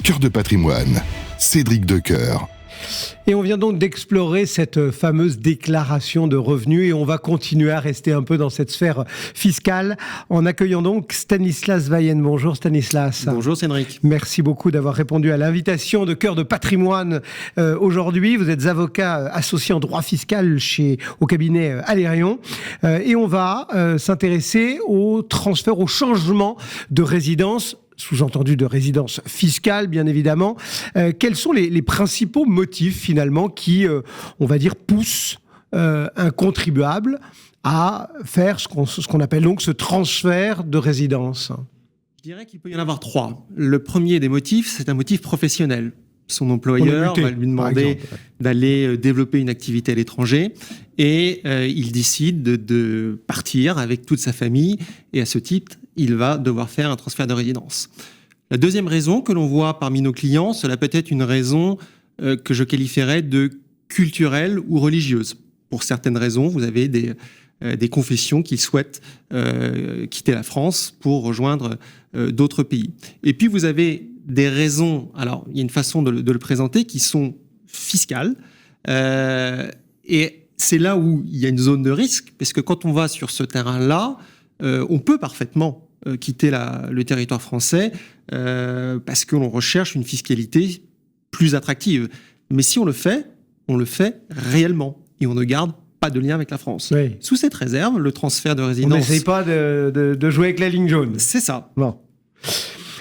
Cœur de patrimoine, Cédric Decoeur. Et on vient donc d'explorer cette fameuse déclaration de revenus et on va continuer à rester un peu dans cette sphère fiscale en accueillant donc Stanislas Vayen. Bonjour Stanislas. Bonjour Cédric. Merci beaucoup d'avoir répondu à l'invitation de Cœur de patrimoine aujourd'hui. Vous êtes avocat associé en droit fiscal au cabinet Allérion et on va s'intéresser au transfert, au changement de résidence, sous-entendu de résidence fiscale, bien évidemment. Quels sont les principaux motifs, finalement, qui, on va dire, poussent un contribuable à faire ce qu'on appelle donc ce transfert de résidence? Je dirais qu'il peut y en avoir trois. Le premier des motifs, c'est un motif professionnel. Son employeur va lui demander d'aller développer une activité à l'étranger et il décide de partir avec toute sa famille et à ce titre, il va devoir faire un transfert de résidence. La deuxième raison que l'on voit parmi nos clients, cela peut être une raison que je qualifierais de culturelle ou religieuse. Pour certaines raisons, vous avez des confessions qui souhaitent quitter la France pour rejoindre d'autres pays. Et puis vous avez des raisons, alors il y a une façon de le présenter, qui sont fiscales. Et c'est là où il y a une zone de risque, parce que quand on va sur ce terrain-là, on peut parfaitement quitter le territoire français parce que l'on recherche une fiscalité plus attractive. Mais si on le fait réellement et on ne garde pas de lien avec la France. Oui. Sous cette réserve, le transfert de résidence... On n'essaye pas de jouer avec la ligne jaune. C'est ça. Bon.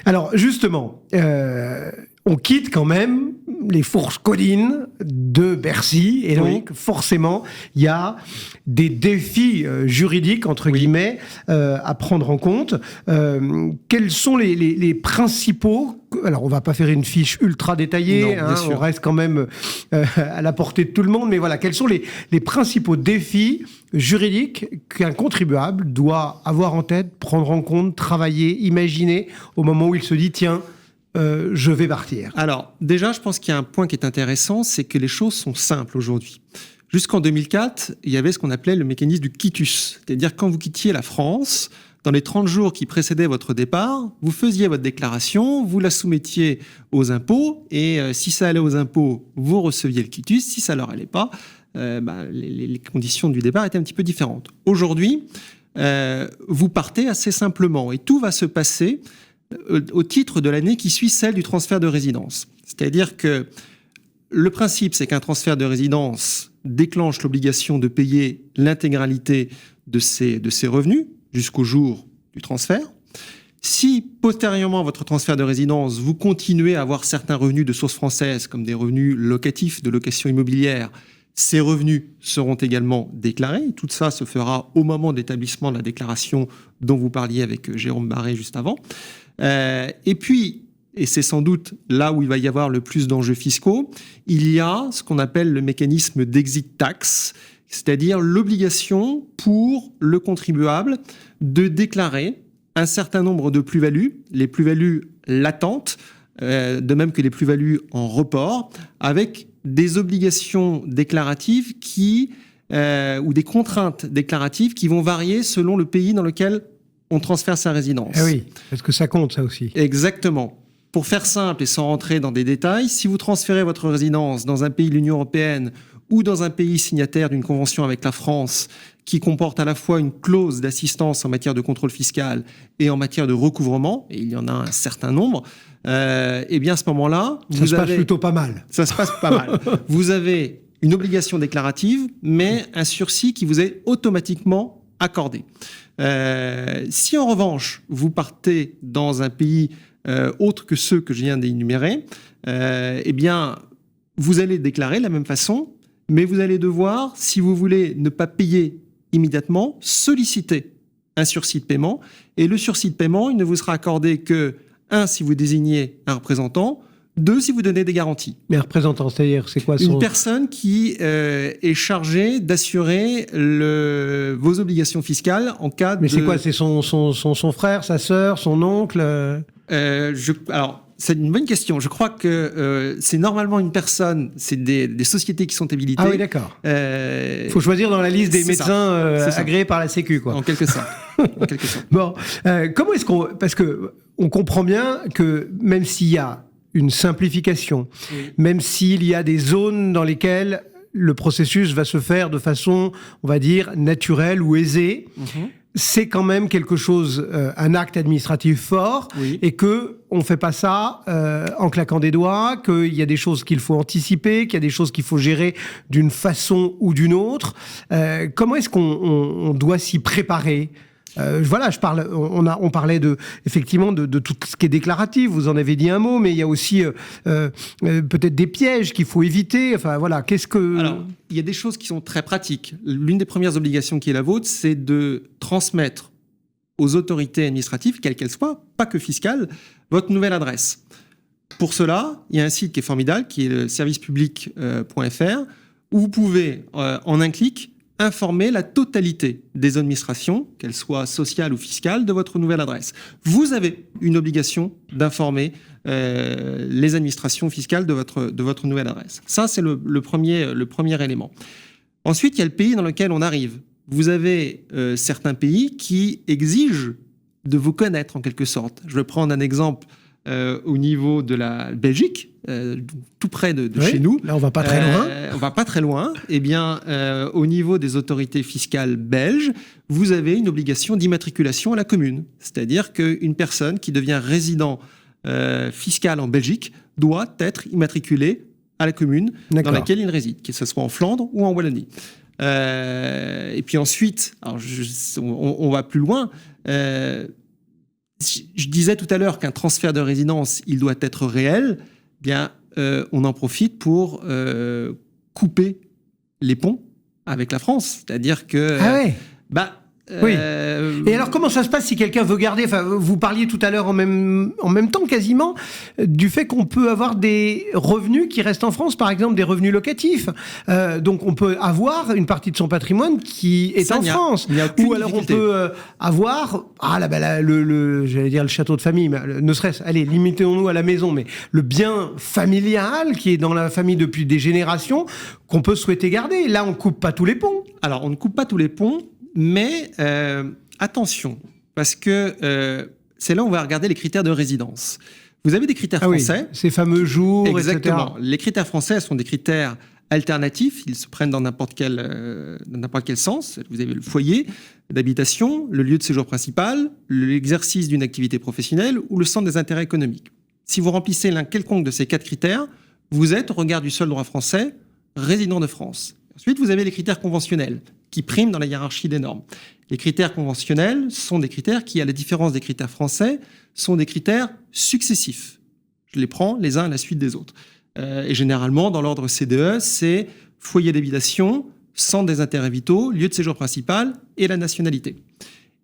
Alors, justement, on quitte quand même les fourches collines de Bercy, et donc, forcément, il y a des défis juridiques, entre guillemets, à prendre en compte. Quels sont les principaux... Alors, on va pas faire une fiche ultra détaillée, non, on reste quand même à la portée de tout le monde, mais voilà, quels sont les principaux défis juridiques qu'un contribuable doit avoir en tête, prendre en compte, travailler, imaginer, au moment où il se dit, tiens, je vais partir? Alors, déjà, je pense qu'il y a un point qui est intéressant, c'est que les choses sont simples aujourd'hui. Jusqu'en 2004, il y avait ce qu'on appelait le mécanisme du quitus. C'est-à-dire, quand vous quittiez la France, dans les 30 jours qui précédaient votre départ, vous faisiez votre déclaration, vous la soumettiez aux impôts, et si ça allait aux impôts, vous receviez le quitus. Si ça ne leur allait pas, les conditions du départ étaient un petit peu différentes. Aujourd'hui, vous partez assez simplement, et tout va se passer au titre de l'année qui suit celle du transfert de résidence. C'est-à-dire que le principe, c'est qu'un transfert de résidence déclenche l'obligation de payer l'intégralité de ses revenus jusqu'au jour du transfert. Si, postérieurement à votre transfert de résidence, vous continuez à avoir certains revenus de source française, comme des revenus locatifs de location immobilière, ces revenus seront également déclarés. Tout ça se fera au moment d'établissement de la déclaration dont vous parliez avec Jérôme Barré juste avant. Et puis, et c'est sans doute là où il va y avoir le plus d'enjeux fiscaux, il y a ce qu'on appelle le mécanisme d'exit tax, c'est-à-dire l'obligation pour le contribuable de déclarer un certain nombre de plus-values, les plus-values latentes, de même que les plus-values en report, avec des obligations déclaratives ou des contraintes déclaratives qui vont varier selon le pays dans lequel on transfère sa résidence. Ah oui, parce que ça compte, ça aussi. Exactement. Pour faire simple et sans rentrer dans des détails, si vous transférez votre résidence dans un pays de l'Union européenne ou dans un pays signataire d'une convention avec la France qui comporte à la fois une clause d'assistance en matière de contrôle fiscal et en matière de recouvrement, et il y en a un certain nombre, et bien à ce moment-là... Ça se passe plutôt pas mal. Ça se passe pas mal. Vous avez une obligation déclarative, mais un sursis qui vous est automatiquement accordé. Si en revanche, vous partez dans un pays autre que ceux que je viens d'énumérer, eh bien, vous allez déclarer de la même façon, mais vous allez devoir, si vous voulez ne pas payer immédiatement, solliciter un sursis de paiement. Et le sursis de paiement, il ne vous sera accordé que, 1, si vous désignez un représentant, 2, si vous donnez des garanties. Mais un représentant, c'est-à-dire, c'est quoi Une personne qui est chargée d'assurer vos obligations fiscales en cas de... Mais c'est quoi? C'est son frère, sa sœur, son oncle Alors, c'est une bonne question. Je crois que c'est normalement une personne, c'est des sociétés qui sont habilitées. Ah oui, d'accord. Il faut choisir dans la liste des médecins agréés par la Sécu, quoi. En quelque sorte. En quelque sorte. Bon, comment est-ce qu'on... Parce qu'on comprend bien que même s'il y a une simplification, même s'il y a des zones dans lesquelles le processus va se faire de façon, on va dire, naturelle ou aisée. C'est quand même quelque chose, un acte administratif fort, et que on fait pas ça en claquant des doigts, qu'il y a des choses qu'il faut anticiper, qu'il y a des choses qu'il faut gérer d'une façon ou d'une autre. Comment est-ce qu'on doit s'y préparer ? Voilà, on parlait effectivement de tout ce qui est déclaratif. Vous en avez dit un mot, mais il y a aussi peut-être des pièges qu'il faut éviter. Enfin voilà, Alors, il y a des choses qui sont très pratiques. L'une des premières obligations qui est la vôtre, c'est de transmettre aux autorités administratives, quelles qu'elles soient, pas que fiscales, votre nouvelle adresse. Pour cela, il y a un site qui est formidable, qui est le servicepublic.fr, où vous pouvez, en un clic, informer la totalité des administrations, qu'elles soient sociales ou fiscales, de votre nouvelle adresse. Vous avez une obligation d'informer les administrations fiscales de votre nouvelle adresse. Ça, c'est le premier élément. Ensuite, il y a le pays dans lequel on arrive. Vous avez certains pays qui exigent de vous connaître, en quelque sorte. Je vais prendre un exemple au niveau de la Belgique, tout près de chez nous. Là, on va pas très loin. On va pas très loin. Eh bien, au niveau des autorités fiscales belges, vous avez une obligation d'immatriculation à la commune. C'est-à-dire qu'une personne qui devient résident fiscal en Belgique doit être immatriculée à la commune dans laquelle il réside, que ce soit en Flandre ou en Wallonie. Et puis ensuite, alors on va plus loin. Je disais tout à l'heure qu'un transfert de résidence, il doit être réel. Bien, on en profite pour couper les ponts avec la France. C'est-à-dire que... Oui. Et alors, comment ça se passe si quelqu'un veut garder... Enfin, vous parliez tout à l'heure en même temps, quasiment, du fait qu'on peut avoir des revenus qui restent en France, par exemple des revenus locatifs. Donc, on peut avoir une partie de son patrimoine qui est en France. Ou alors, on peut avoir... j'allais dire le château de famille, mais ne serait-ce... Allez, limitons-nous à la maison, mais le bien familial qui est dans la famille depuis des générations, qu'on peut souhaiter garder. Là, on ne coupe pas tous les ponts. Alors, on ne coupe pas tous les ponts, mais attention, parce que c'est là où on va regarder les critères de résidence. Vous avez des critères français. Ces fameux jours, exactement. etc. Les critères français sont des critères alternatifs. Ils se prennent dans n'importe quel sens. Vous avez le foyer d'habitation, le lieu de séjour principal, l'exercice d'une activité professionnelle ou le centre des intérêts économiques. Si vous remplissez l'un quelconque de ces 4 critères, vous êtes, au regard du seul droit français, résident de France. Ensuite, vous avez les critères conventionnels qui priment dans la hiérarchie des normes. Les critères conventionnels sont des critères qui, à la différence des critères français, sont des critères successifs. Je les prends les uns à la suite des autres. Et généralement, dans l'ordre CDE, c'est foyer d'habitation, centre des intérêts vitaux, lieu de séjour principal et la nationalité.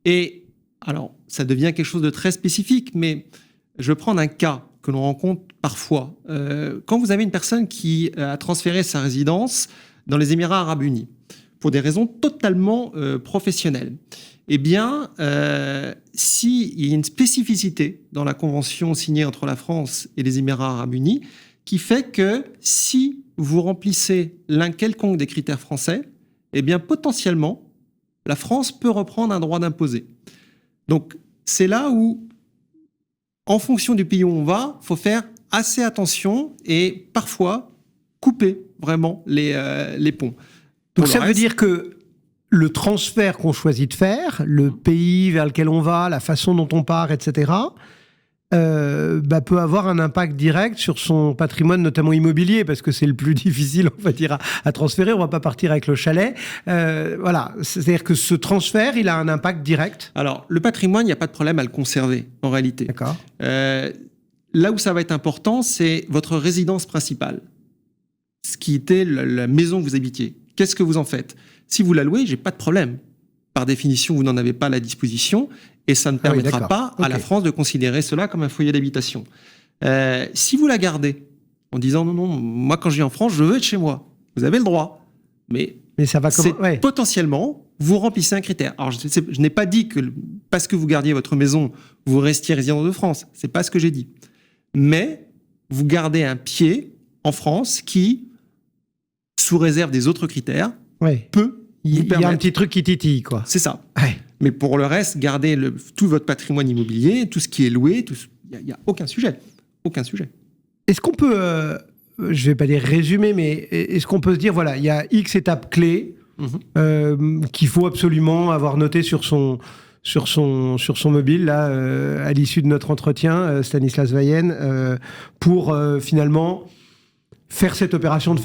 Et alors, ça devient quelque chose de très spécifique, mais je vais prendre un cas que l'on rencontre parfois. Quand vous avez une personne qui a transféré sa résidence dans les Émirats arabes unis, pour des raisons totalement professionnelles, eh bien, s'il y a une spécificité dans la convention signée entre la France et les Émirats arabes unis, qui fait que si vous remplissez l'un quelconque des critères français, eh bien, potentiellement, la France peut reprendre un droit d'imposer. Donc, c'est là où, en fonction du pays où on va, il faut faire assez attention et parfois couper vraiment les ponts. Donc ça veut dire que le transfert qu'on choisit de faire, le pays vers lequel on va, la façon dont on part, etc., peut avoir un impact direct sur son patrimoine, notamment immobilier, parce que c'est le plus difficile, on va dire, à transférer. On ne va pas partir avec le chalet. Voilà, c'est-à-dire que ce transfert, il a un impact direct. Alors, le patrimoine, il n'y a pas de problème à le conserver, en réalité. D'accord. Là où ça va être important, c'est votre résidence principale, ce qui était la maison où vous habitiez. Qu'est-ce que vous en faites ? Si vous la louez, j'ai pas de problème. Par définition, vous n'en avez pas à la disposition et ça ne permettra pas à la France de considérer cela comme un foyer d'habitation. Si vous la gardez en disant non, moi quand je viens en France, je veux être chez moi. Vous avez le droit. Mais ça va potentiellement, vous remplissez un critère. Alors, je n'ai pas dit que parce que vous gardiez votre maison, vous restiez résident de France. C'est pas ce que j'ai dit. Mais vous gardez un pied en France qui, sous réserve des autres critères, peut vous permettre... Il y a un petit truc qui titille, quoi. C'est ça. Ouais. Mais pour le reste, gardez tout votre patrimoine immobilier, tout ce qui est loué, il n'y a aucun sujet. Aucun sujet. Est-ce qu'on peut, je vais pas dire résumer, mais est-ce qu'on peut se dire, voilà, il y a X étapes clés qu'il faut absolument avoir notées sur son mobile, là, à l'issue de notre entretien, Stanislas Weyen, pour finalement faire cette opération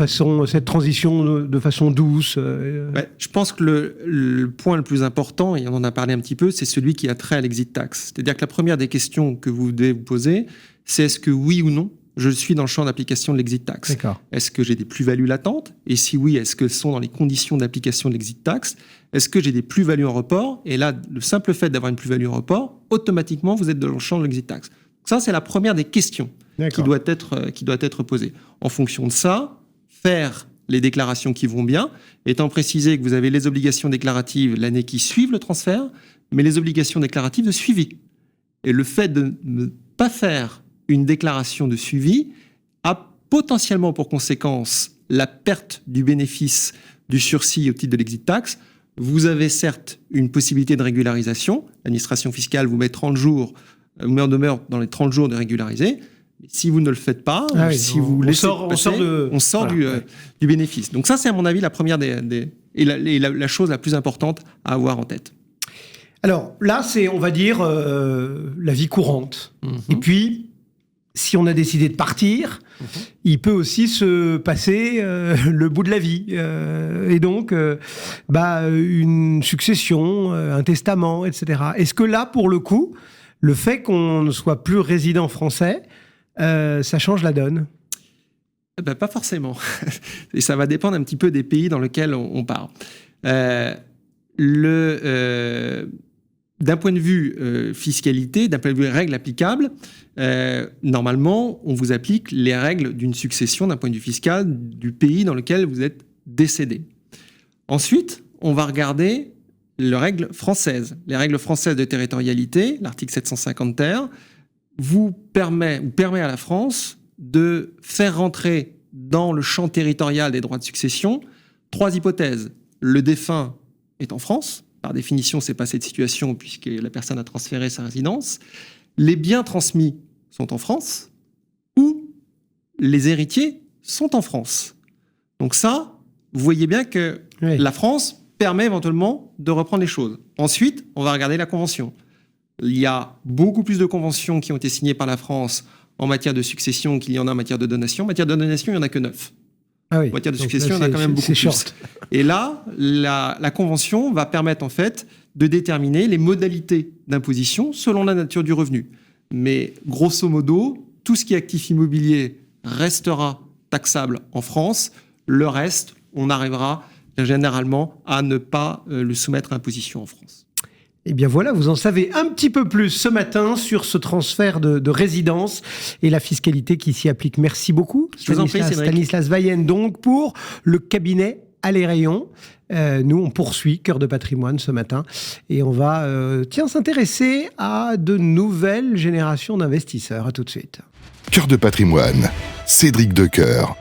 cette transition de façon douce. Ouais, je pense que le point le plus important, et on en a parlé un petit peu, c'est celui qui a trait à l'exit tax. C'est-à-dire que la première des questions que vous devez vous poser, c'est est-ce que oui ou non, je suis dans le champ d'application de l'exit tax. D'accord. Est-ce que j'ai des plus-values latentes? Et si oui, est-ce qu'elles sont dans les conditions d'application de l'exit tax? Est-ce que j'ai des plus-values en report? Et là, le simple fait d'avoir une plus-value en report, automatiquement, vous êtes dans le champ de l'exit tax. Ça, c'est la première des questions qui doit être posée. En fonction de ça, faire les déclarations qui vont bien, étant précisé que vous avez les obligations déclaratives l'année qui suit le transfert, mais les obligations déclaratives de suivi. Et le fait de ne pas faire une déclaration de suivi a potentiellement pour conséquence la perte du bénéfice du sursis au titre de l'exit tax. Vous avez certes une possibilité de régularisation. L'administration fiscale vous met 30 jours, vous met en demeure dans les 30 jours de régulariser. Mais si vous ne le faites pas, si vous laissez passer, on sort du bénéfice. Donc ça, c'est à mon avis la première la chose la plus importante à avoir en tête. Alors là, c'est, on va dire, la vie courante. Et puis, si on a décidé de partir, il peut aussi se passer le bout de la vie. Et donc, une succession, un testament, etc. Est-ce que là, pour le coup, le fait qu'on ne soit plus résident français, ça change la donne? Pas forcément. Et ça va dépendre un petit peu des pays dans lesquels on part. D'un point de vue fiscalité, d'un point de vue règles applicables, normalement, on vous applique les règles d'une succession d'un point de vue fiscal du pays dans lequel vous êtes décédé. Ensuite, on va regarder les règles françaises. Les règles françaises de territorialité, l'article 750 ter, vous permet à la France de faire rentrer dans le champ territorial des droits de succession 3 hypothèses. Le défunt est en France. Par définition, ce n'est pas cette situation puisque la personne a transféré sa résidence. Les biens transmis sont en France ou les héritiers sont en France. Donc ça, vous voyez bien que la France permet éventuellement de reprendre les choses. Ensuite, on va regarder la convention. Il y a beaucoup plus de conventions qui ont été signées par la France en matière de succession qu'il y en a en matière de donation. En matière de donation, il n'y en a que 9. Ah oui. En matière de succession, il y en a quand même beaucoup plus. Et là, la convention va permettre en fait de déterminer les modalités d'imposition selon la nature du revenu. Mais grosso modo, tout ce qui est actif immobilier restera taxable en France. Le reste, on arrivera généralement à ne pas le soumettre à imposition en France. Eh bien voilà, vous en savez un petit peu plus ce matin sur ce transfert de résidence et la fiscalité qui s'y applique. Merci beaucoup, Stanislas Weyen, donc pour le cabinet Allez Rayon. Nous, on poursuit Cœur de patrimoine ce matin et on va s'intéresser à de nouvelles générations d'investisseurs. À tout de suite. Cœur de patrimoine, Cédric Decoeur.